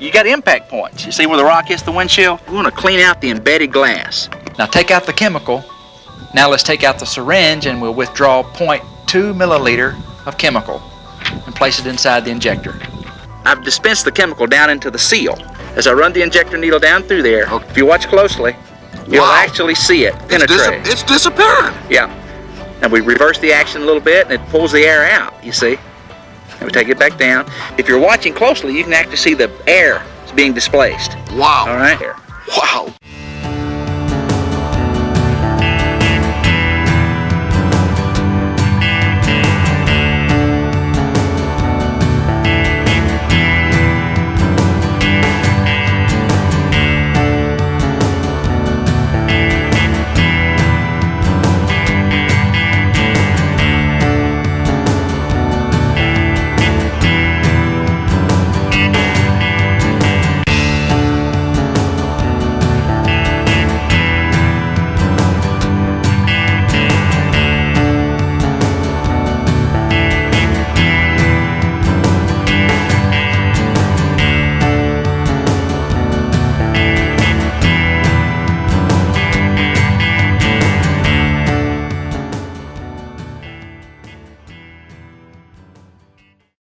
you got impact points. You see where the rock hits the windshield? We want to clean out the embedded glass. Now take out the chemical. Now let's take out the syringe and we'll withdraw 0.2 milliliter of chemical and place it inside the injector. I've dispensed the chemical down into the seal. As I run the injector needle down through there, if you watch closely, you'll actually see it penetrate. It's disappearing. Yeah. And we reverse the action a little bit and it pulls the air out, you see? And we take it back down. If you're watching closely, you can actually see the air is being displaced. Wow. All right? Wow.